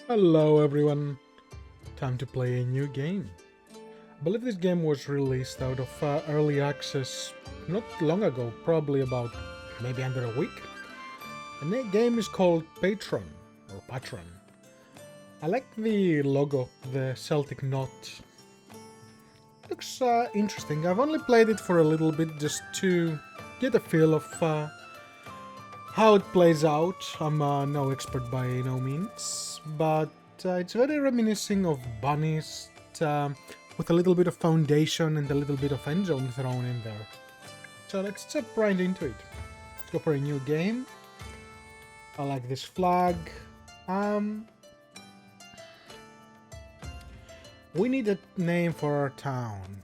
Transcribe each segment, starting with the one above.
Hello everyone, time to play a new game. I believe this game was released out of early access not long ago, probably about maybe under a week. And the game is called Patron, or Patron. I like the logo, the Celtic knot. Looks interesting. I've only played it for a little bit just to get a feel of how it plays out. I'm no expert by no means, but it's very reminiscent of Banished, with a little bit of foundation and a little bit of endzone thrown in there. So let's jump right into it. Let's go for a new game. I like this flag. We need a name for our town.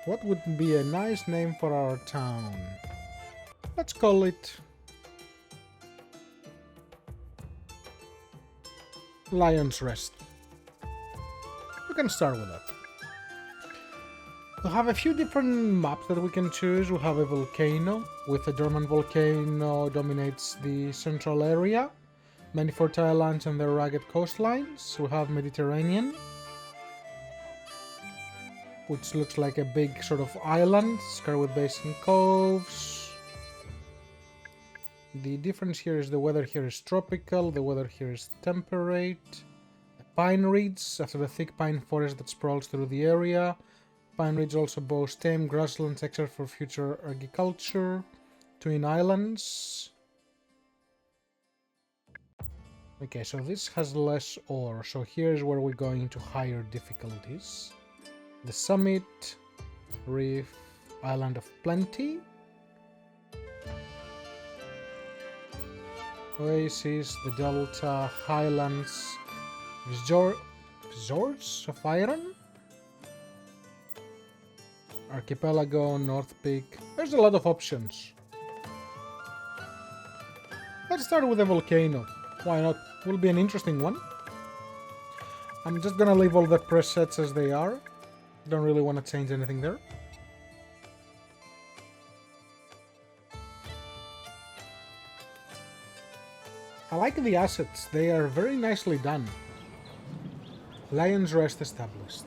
What would be a nice name for our town? Let's call it Lion's Rest. We can start with that. We have a few different maps that we can choose. We have a volcano, with a dormant volcano dominates the central area. Many fertile lands and their rugged coastlines. We have Mediterranean, which looks like a big sort of island, scarred with basin coves. The difference here is the weather here is tropical, the weather here is temperate. Pine ridges, after the thick pine forest that sprawls through the area. Pine ridges also boast tame grasslands except for future agriculture. Twin islands. Okay, so this has less ore, so here's where we're going to higher difficulties. The summit, reef, island of plenty. Oasis, the delta, highlands, resorts of iron, archipelago, North Peak. There's a lot of options. Let's start with a volcano. Why not? Will be an interesting one. I'm just gonna leave all the presets as they are. Don't really want to change anything there. I like the assets, they are very nicely done. Lion's Rest established.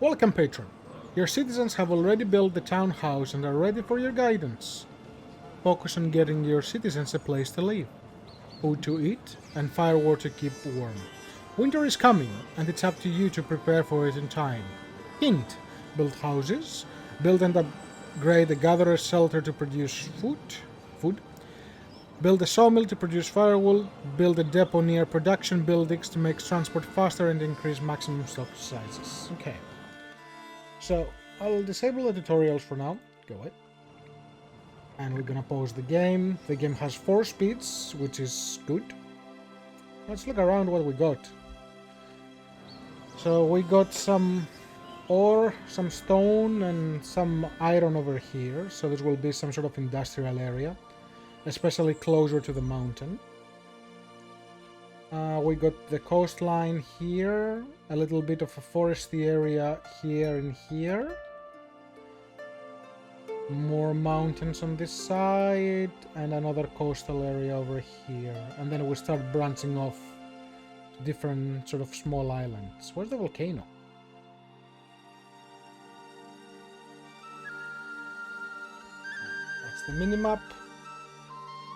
Welcome, Patron. Your citizens have already built the townhouse and are ready for your guidance. Focus on getting your citizens a place to live, food to eat, and firewood to keep warm. Winter is coming, and it's up to you to prepare for it in time. Hint: build houses, build and upgrade a gatherer's shelter to produce food, build a sawmill to produce firewood, build a depot near production buildings to make transport faster and increase maximum stock sizes. Okay. So, I'll disable the tutorials for now. Go ahead. And we're gonna pause the game. The game has 4 speeds, which is good. Let's look around what we got. So, we got some ore, some stone, and some iron over here. So, this will be some sort of industrial area, especially closer to the mountain. We got the coastline here, a little bit of a foresty area here and here. More mountains on this side, and another coastal area over here. And then we start branching off to different sort of small islands. Where's the volcano? That's the minimap.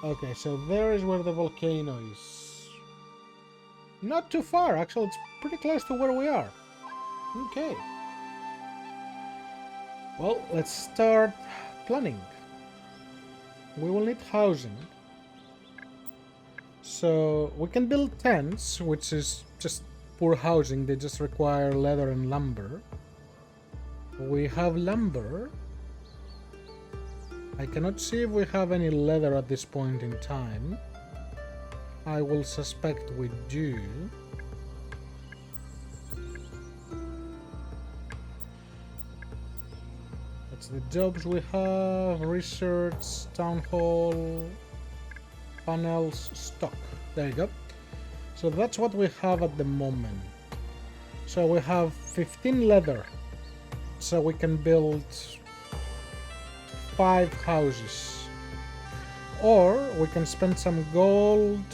Okay, so there is where the volcano is. Not too far, actually, it's pretty close to where we are. Okay. Well, let's start planning. We will need housing. So, we can build tents, which is just poor housing, they just require leather and lumber. We have lumber. I cannot see if we have any leather at this point in time. I will suspect we do. That's the jobs we have. Research, town hall, panels, stock. There you go. So that's what we have at the moment. So we have 15 leather. So we can build 5 houses. Or we can spend some gold,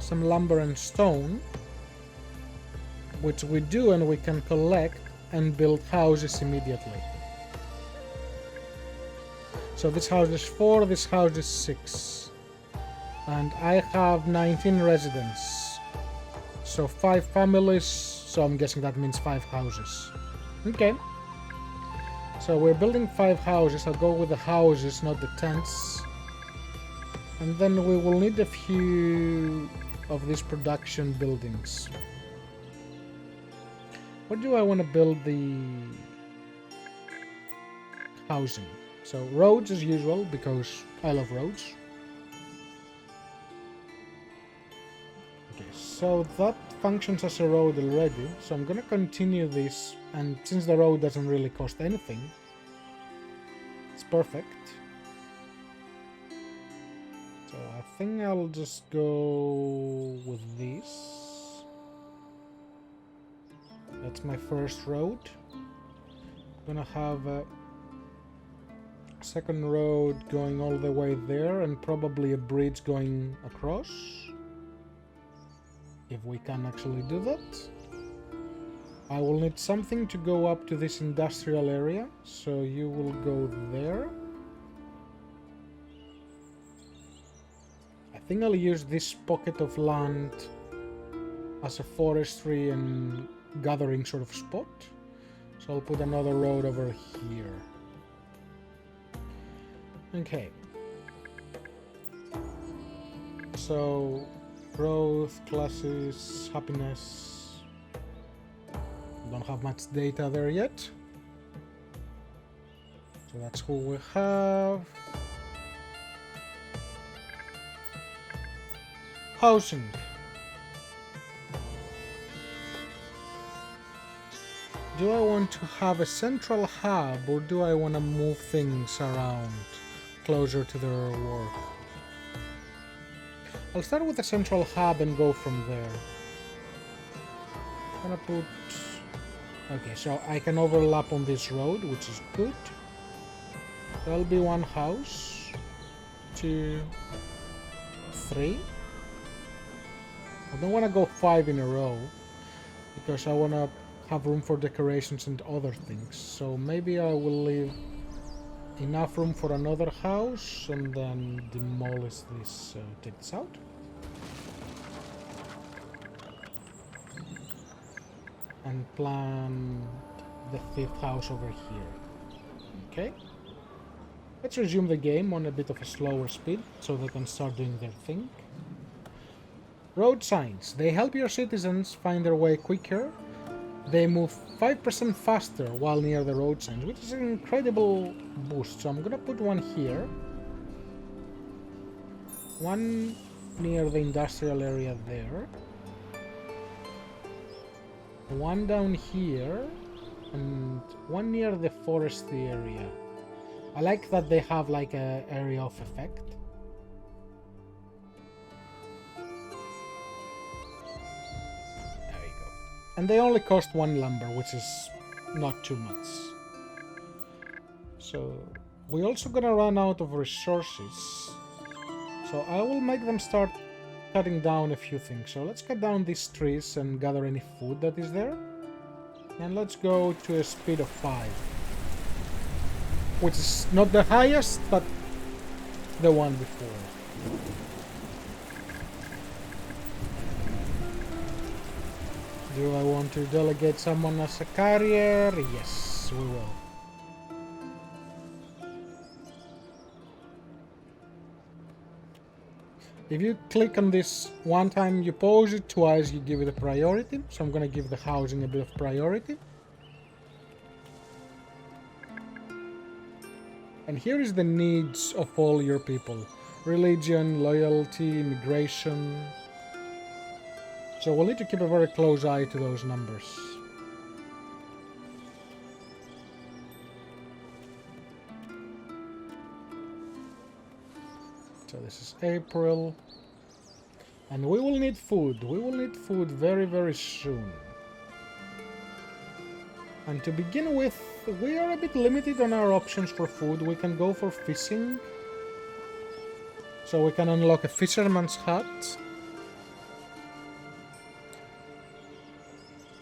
some lumber and stone, which we do, and we can collect and build houses immediately. So this house is 4, this house is 6. And I have 19 residents. So 5 families, so I'm guessing that means 5 houses. Okay. So we're building 5 houses. I'll go with the houses, not the tents. And then we will need a few of these production buildings. Where do I want to build the housing? So roads as usual, because I love roads. Okay, so that functions as a road already, so I'm gonna continue this, and since the road doesn't really cost anything, it's perfect. So I think I'll just go with this. That's my first road. I'm gonna have a second road going all the way there, and probably a bridge going across. If we can actually do that. I will need something to go up to this industrial area, so you will go there. I think I'll use this pocket of land as a forestry and gathering sort of spot. So I'll put another road over here. Okay. So growth, classes, happiness. Don't have much data there yet. So that's who we have. Housing. Do I want to have a central hub, or do I want to move things around closer to their work? I'll start with a central hub and go from there. I'm gonna put... Okay, so I can overlap on this road, which is good. There'll be 1 house, 2, 3. I don't want to go 5 in a row, because I want to have room for decorations and other things. So maybe I will leave enough room for another house and then demolish this. Take this out. And plant the 5th house over here. Okay. Let's resume the game on a bit of a slower speed so they can start doing their thing. Road signs. They help your citizens find their way quicker. They move 5% faster while near the road signs, which is an incredible boost. So I'm gonna put 1 here. 1 near the industrial area there. 1 down here. And 1 near the foresty area. I like that they have like a area of effect. And they only cost 1 lumber, which is not too much. So we're also gonna run out of resources. So I will make them start cutting down a few things. So let's cut down these trees and gather any food that is there. And let's go to a speed of 5. Which is not the highest, but the one before. Do I want to delegate someone as a carrier? Yes, we will. If you click on this 1 time, you pause it, twice you give it a priority. So I'm going to give the housing a bit of priority. And here is the needs of all your people. Religion, loyalty, immigration. So we'll need to keep a very close eye to those numbers. So this is April. And we will need food. We will need food very, very soon. And to begin with, we are a bit limited on our options for food. We can go for fishing. So we can unlock a fisherman's hut.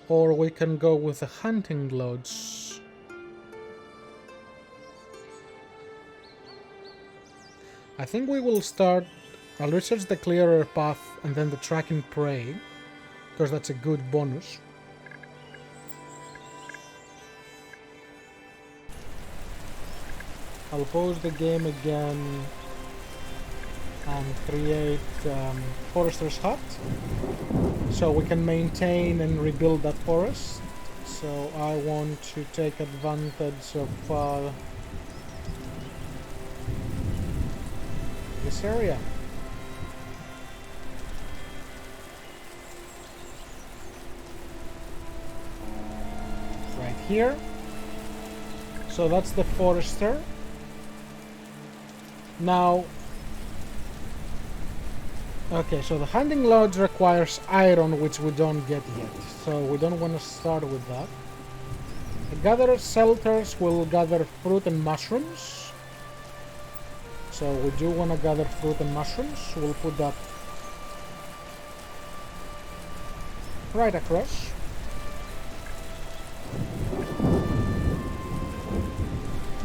Or we can go with a hunting lodge. I think we will start... I'll research the clearer path and then the tracking prey, because that's a good bonus. I'll pause the game again and create Forester's Hut, so we can maintain and rebuild that forest. So I want to take advantage of this area. Right here. So that's the Forester. Now, okay, so the hunting lodge requires iron, which we don't get yet, so we don't want to start with that. The gatherer shelters will gather fruit and mushrooms, so we do want to gather fruit and mushrooms. We'll put that right across.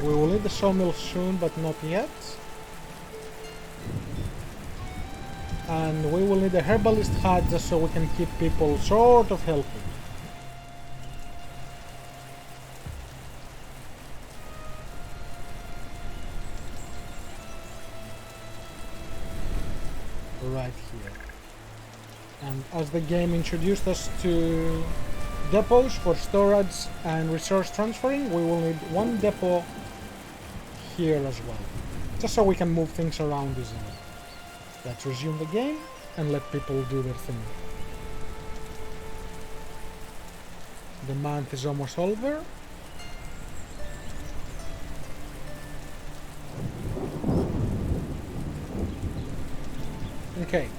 We will need the sawmill soon, but not yet. And we will need a herbalist hut just so we can keep people sort of healthy. Right here. And as the game introduced us to depots for storage and resource transferring, we will need one depot here as well, just so we can move things around easily. Let's resume the game and let people do their thing. The month is almost over. Okay.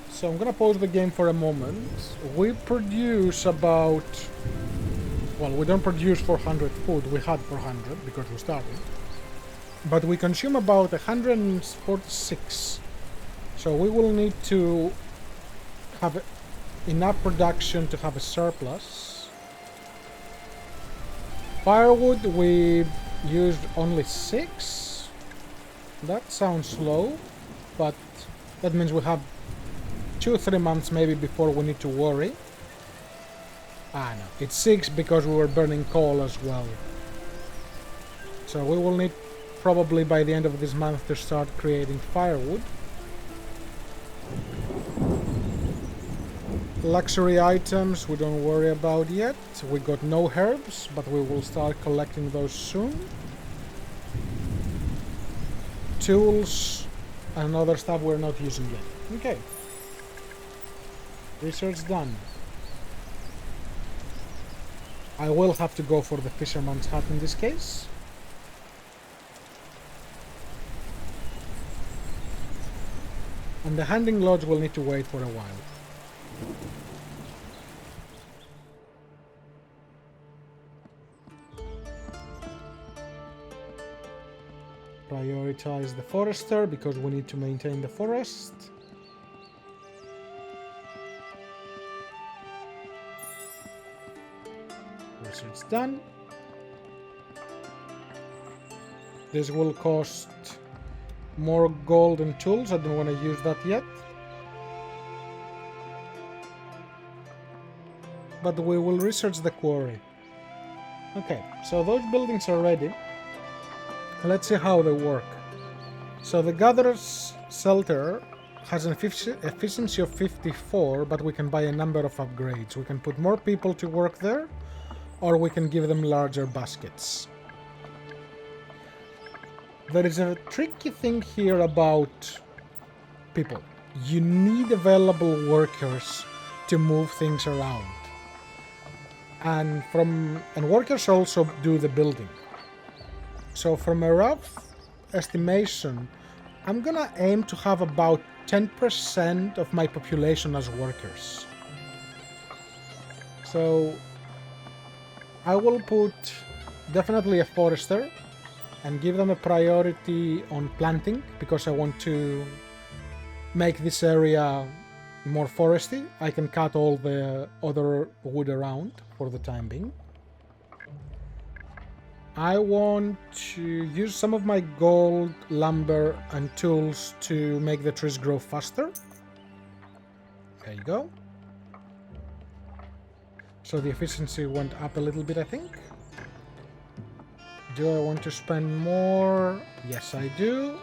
So I'm gonna pause the game for a moment. We produce about... Well, we don't produce 400 food. We had 400 because we started. But we consume about 146. So we will need to have enough production to have a surplus. Firewood, we used only 6. That sounds low, but that means we have 2-3 months maybe before we need to worry. Ah no, it's 6 because we were burning coal as well. So we will need probably by the end of this month to start creating firewood. Luxury items we don't worry about yet. We got no herbs, but we will start collecting those soon. Tools and other stuff we're not using yet. Okay. Research done. I will have to go for the fisherman's hut in this case. And the hunting lodge will need to wait for a while. Prioritize the forester because we need to maintain the forest. Research done. This will cost more gold and tools. I don't want to use that yet. But we will research the quarry. Okay, so those buildings are ready. Let's see how they work. So the gatherer's shelter has an efficiency of 54, but we can buy a number of upgrades. We can put more people to work there, or we can give them larger baskets. There is a tricky thing here about people. You need available workers to move things around. And workers also do the building. So from a rough estimation, I'm gonna aim to have about 10% of my population as workers. So I will put definitely a forester and give them a priority on planting because I want to make this area more foresty. I can cut all the other wood around for the time being. I want to use some of my gold, lumber and tools to make the trees grow faster. There you go. So the efficiency went up a little bit, I think. Do I want to spend more? Yes, I do.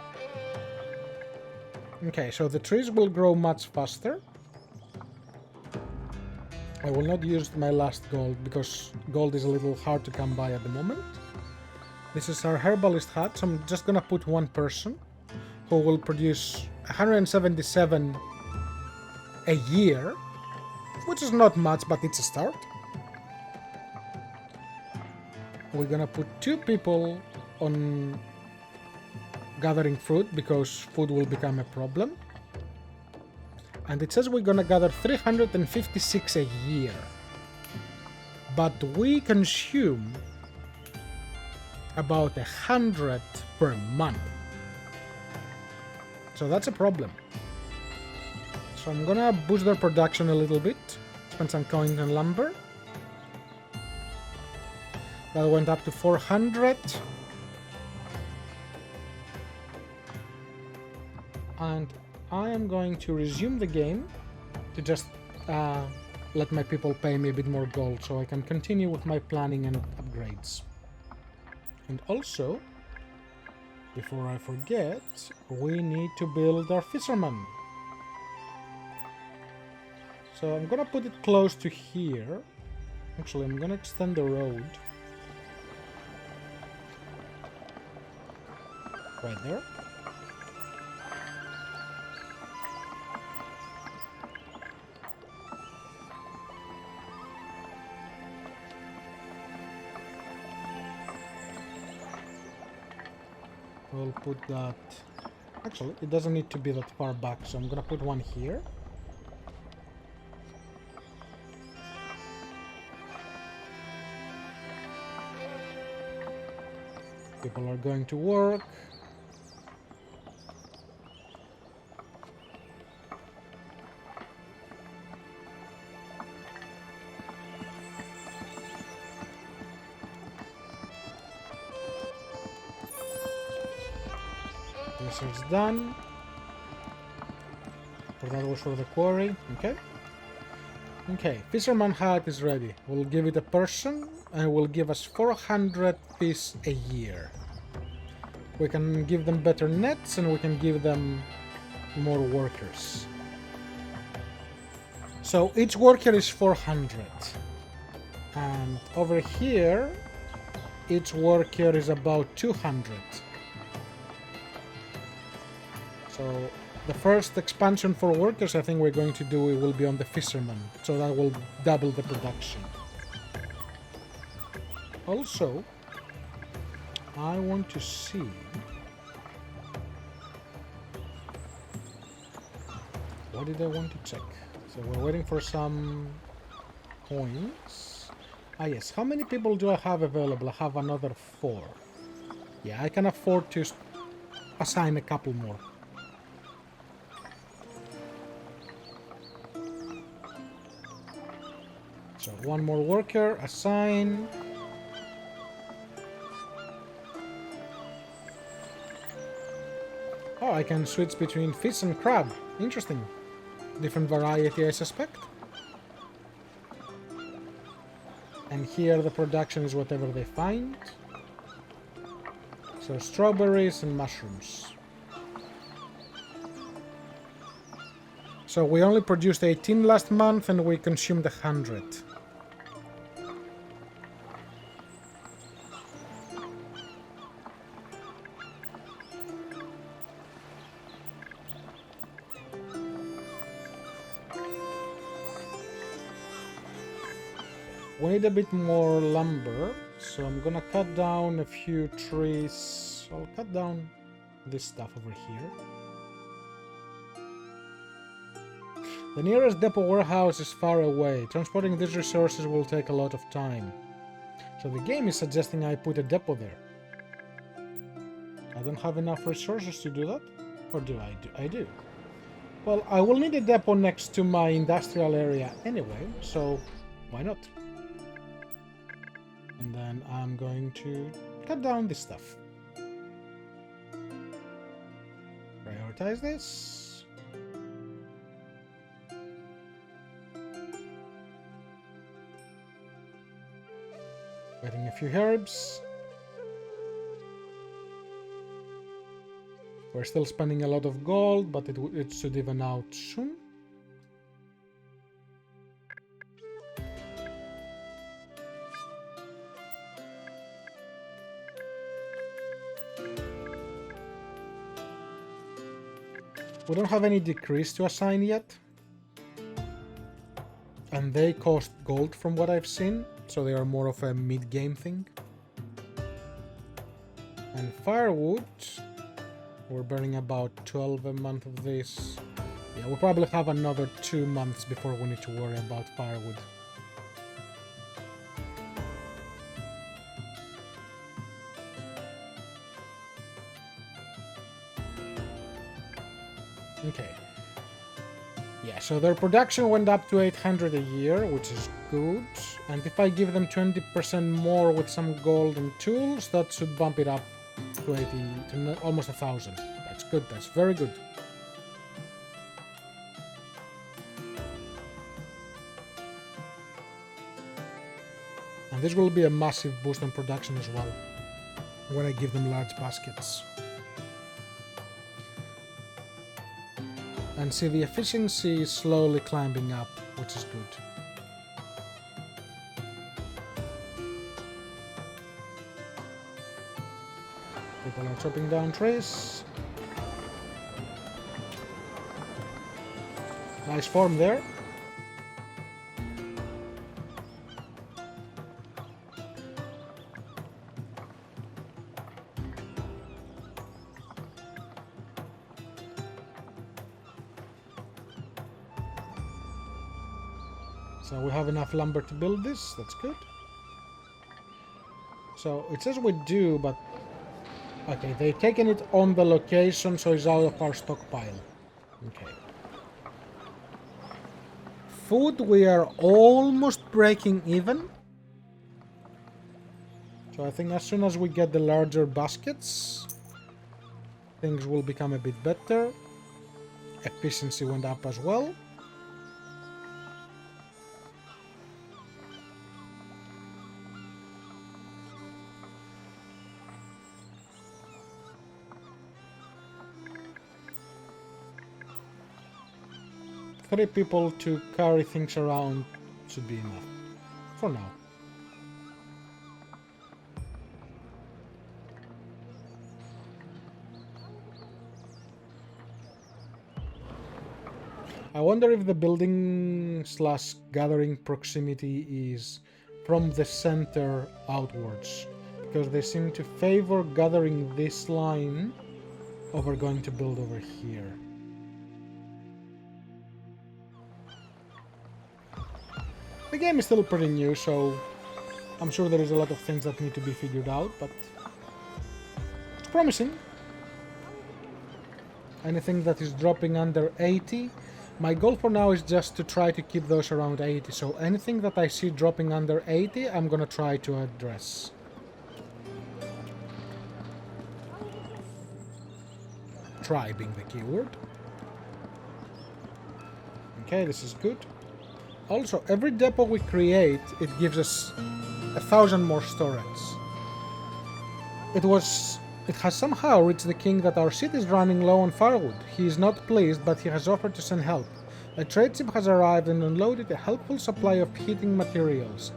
Okay, so the trees will grow much faster. I will not use my last gold because gold is a little hard to come by at the moment. This is our herbalist hut, so I'm just gonna put one person who will produce 177 a year, which is not much, but it's a start. We're gonna put 2 people on gathering fruit because food will become a problem. And it says we're gonna gather 356 a year. But we consume about 100 per month. So that's a problem. So I'm gonna boost their production a little bit. Spend some coins and lumber. That went up to 400. And I am going to resume the game to just let my people pay me a bit more gold so I can continue with my planning and upgrades. And also, before I forget, we need to build our fisherman. So I'm gonna put it close to here. Actually, I'm gonna extend the road. Right there. We'll put that... Actually, it doesn't need to be that far back, so I'm gonna put one here. People are going to work. This is done. That was for the quarry. Okay. Okay, Fisherman Hut is ready. We'll give it a person and it will give us 400 fish a year. We can give them better nets and we can give them more workers. So each worker is 400. And over here, each worker is about 200. So the first expansion for workers I think we're going to do will be on the fisherman, so that will double the production. Also, I want to see what did I want to check. So we're waiting for some coins. Ah yes, how many people do I have available? I have another 4. Yeah, I can afford to assign a couple more. So one more worker, assign. Oh, I can switch between fish and crab. Interesting. Different variety, I suspect. And here the production is whatever they find. So strawberries and mushrooms. So we only produced 18 last month and we consumed 100. We need a bit more lumber, so I'm gonna cut down a few trees. I'll cut down this stuff over here. The nearest depot warehouse is far away. Transporting these resources will take a lot of time. So the game is suggesting I put a depot there. I don't have enough resources to do that? Or do I? I do. Well, I will need a depot next to my industrial area anyway, so why not? And then I'm going to cut down this stuff. Prioritize this. Getting a few herbs. We're still spending a lot of gold, but it should even out soon. We don't have any decrees to assign yet. And they cost gold from what I've seen, so they are more of a mid-game thing. And firewood, we're burning about 12 a month of this. Yeah, we'll probably have another 2 months before we need to worry about firewood. Okay. Yeah, so their production went up to 800 a year, which is good. And if I give them 20% more with some gold and tools, that should bump it up to 80, to almost 1,000. That's good, that's very good. And this will be a massive boost on production as well, when I give them large baskets. And see, the efficiency is slowly climbing up, which is good. People are chopping down trees. Nice form there. So we have enough lumber to build this, that's good. So it says we do, but okay, they've taken it on the location, so it's out of our stockpile. Okay. Food, we are almost breaking even. So I think as soon as we get the larger baskets, things will become a bit better. Efficiency went up as well. Three people to carry things around should be enough. For now. I wonder if the building slash gathering proximity is from the center outwards, because they seem to favor gathering this line over going to build over here. The game is still pretty new, so I'm sure there is a lot of things that need to be figured out, but it's promising. Anything that is dropping under 80, my goal for now is just to try to keep those around 80, so anything that I see dropping under 80, I'm gonna try to address. Try being the keyword. Okay, this is good. Also, every depot we create, it gives us 1,000 more storage. It has somehow reached the king that our city is running low on firewood. He is not pleased, but he has offered to send help. A trade ship has arrived and unloaded a helpful supply of heating materials.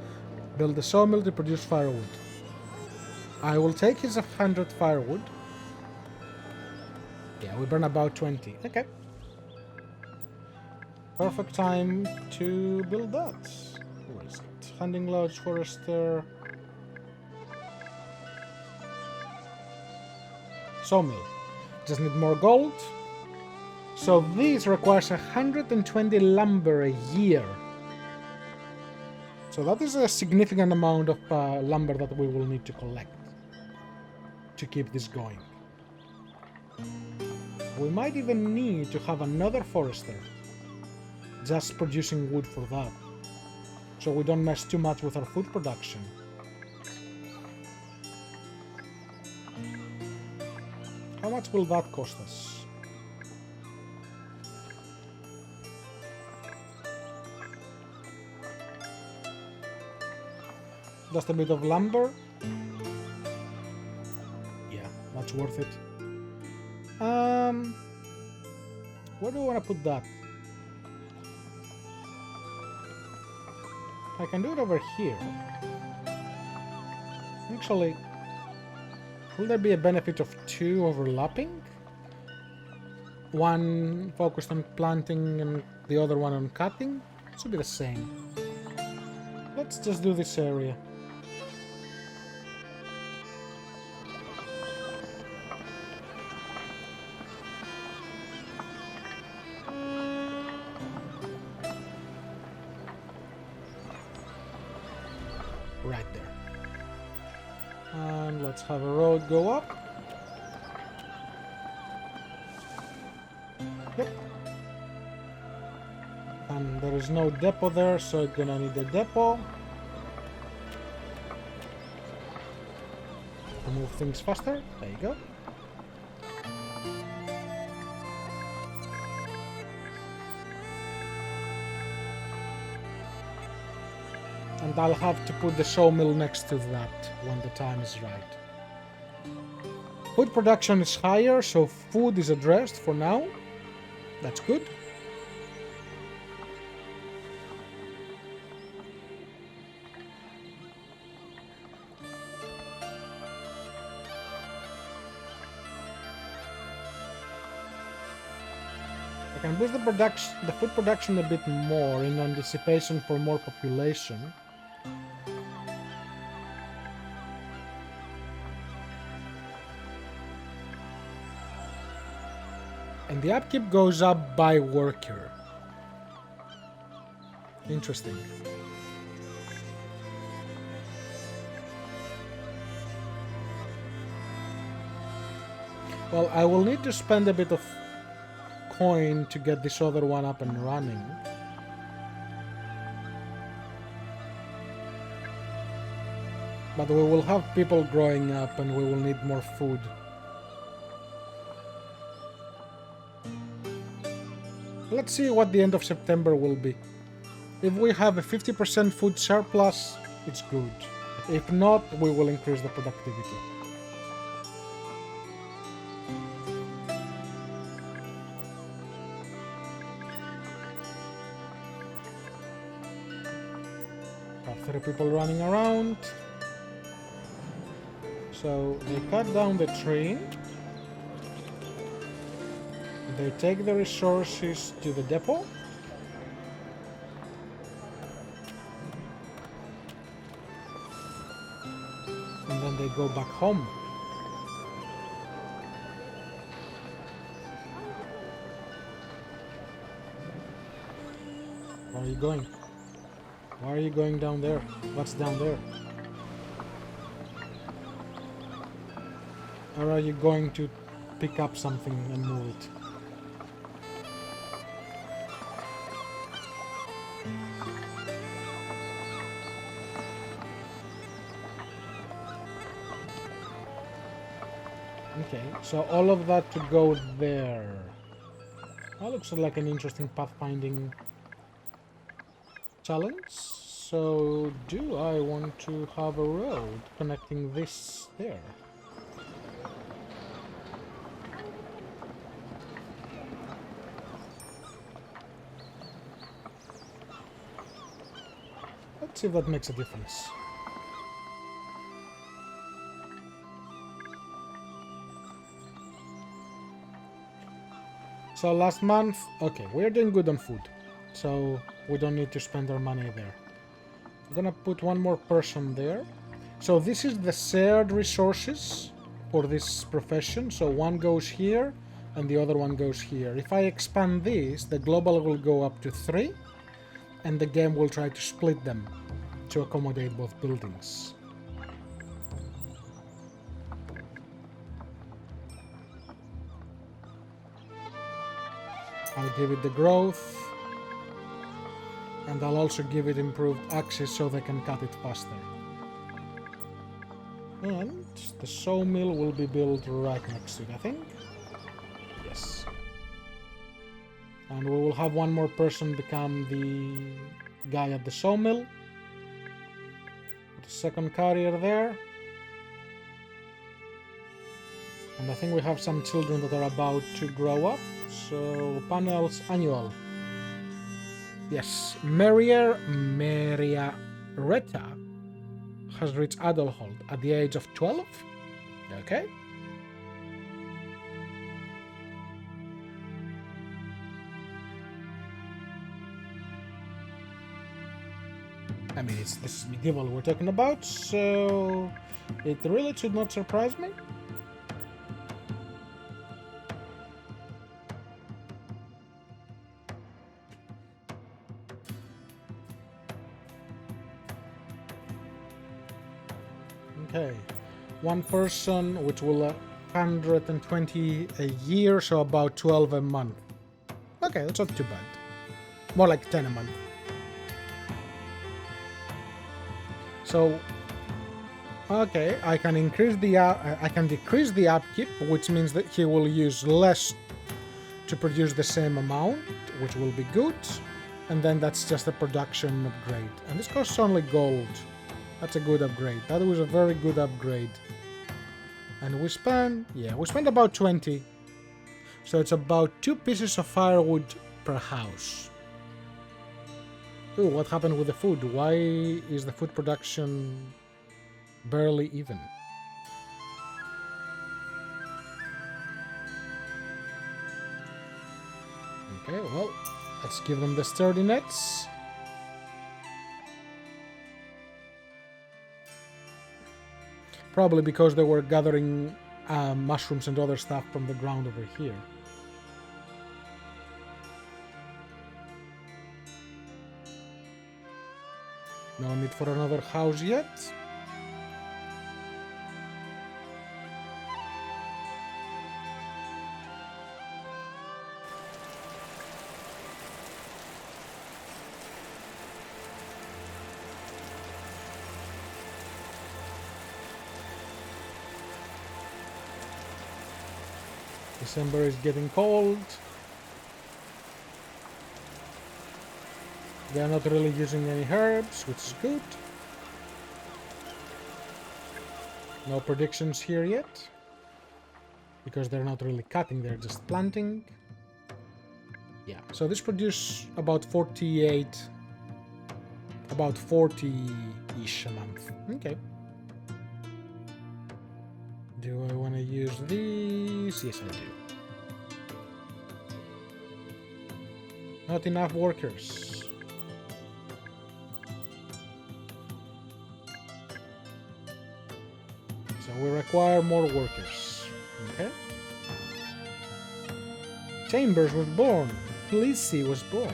Build a sawmill to produce firewood. I will take his 100 firewood. Yeah, we burn about 20. Okay. Perfect time to build that. Where is it? Hunting lodge, forester. Sawmill. Just need more gold. So this requires 120 lumber a year. So that is a significant amount of lumber that we will need to collect to keep this going. We might even need to have another forester just producing wood for that, so we don't mess too much with our food production. How much will that cost us? Just a bit of lumber. Yeah, that's worth it. Where do I want to put that? I can do it over here. Actually, will there be a benefit of 2 overlapping? One focused on planting and the other one on cutting? It should be the same. Let's just do this area. Right there. And let's have a road go up. Yep. And there is no depot there, so I'm gonna need a depot. To move things faster. There you go. And I'll have to put the sawmill next to that when the time is right. Food production is higher, so food is addressed for now. That's good. I can boost the food production a bit more in anticipation for more population. And the upkeep goes up by worker. Interesting. Well, I will need to spend a bit of coin to get this other one up and running. But we will have people growing up and we will need more food. Let's see what the end of September will be. If we have a 50% food surplus, it's good. If not, we will increase the productivity. Have 3 people running around. So they cut down the tree. They take the resources to the depot. And then they go back home. Where are you going? Why are you going down there? What's down there? Or are you going to pick up something and move it? Okay, so all of that to go there. That looks like an interesting pathfinding challenge. So, do I want to have a road connecting this there? Let's see if that makes a difference. So last month, okay, we're doing good on food, so we don't need to spend our money there. I'm gonna put one more person there. So this is the shared resources for this profession, so one goes here and the other one goes here. If I expand this, the global will go up to 3 and the game will try to split them. to accommodate both buildings. I'll give it the growth, and I'll also give it improved access so they can cut it faster. And the sawmill will be built right next to it, I think. Yes. And we will have one more person become the guy at the sawmill. Put a second carrier there. And I think we have some children that are about to grow up. So, panels annual. Yes, Maria Retta has reached adulthood at the age of 12. Okay. I mean, this is medieval we're talking about, so it really should not surprise me. Okay, one person, which will 120 a year, so about 12 a month. Okay, that's not too bad. More like 10 a month. So, okay, I can decrease the upkeep, which means that he will use less to produce the same amount, which will be good. And then that's just a production upgrade. And this costs only gold. That's a good upgrade. That was a very good upgrade. And we spent about 20. So it's about 2 pieces of firewood per house. Ooh, what happened with the food? Why is the food production barely even? Okay, well, let's give them the sturdy nets. Probably because they were gathering mushrooms and other stuff from the ground over here. No need for another house yet. December is getting cold. They are not really using any herbs, which is good. No predictions here yet, because they're not really cutting, they're just planting. Yeah, so this produces about 40-ish a month. Okay. Do I want to use these? Yes, I do. Not enough workers. So we require more workers. Okay. Chambers was born. Lizzie was born.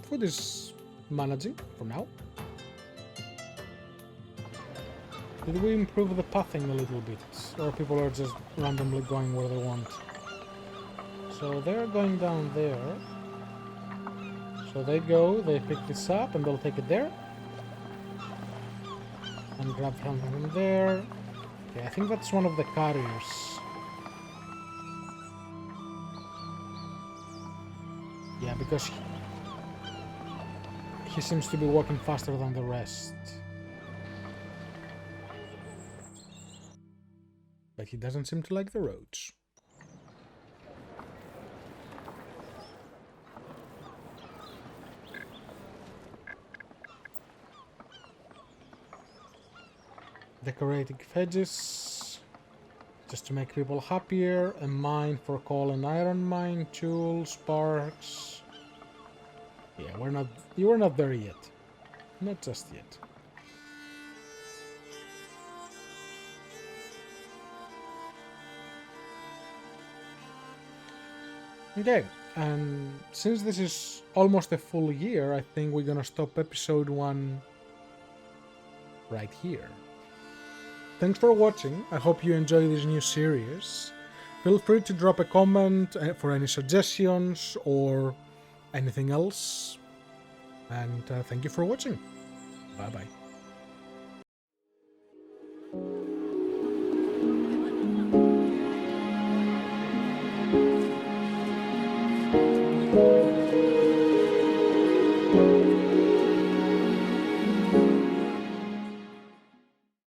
Food is managing for now. Did we improve the pathing a little bit? Or people are just randomly going where they want? So they're going down there. So they go, they pick this up, and they'll take it there. And grab something from there. Okay, I think that's one of the carriers. Yeah, because he seems to be walking faster than the rest. But he doesn't seem to like the roads. Decorating hedges, just to make people happier. A mine for coal and iron mine, tools, sparks. Yeah, we're not there yet. Not just yet. Okay, and since this is almost a full year, I think we're gonna stop episode 1 right here. Thanks for watching. I hope you enjoy this new series. Feel free to drop a comment for any suggestions or anything else. And thank you for watching. Bye bye.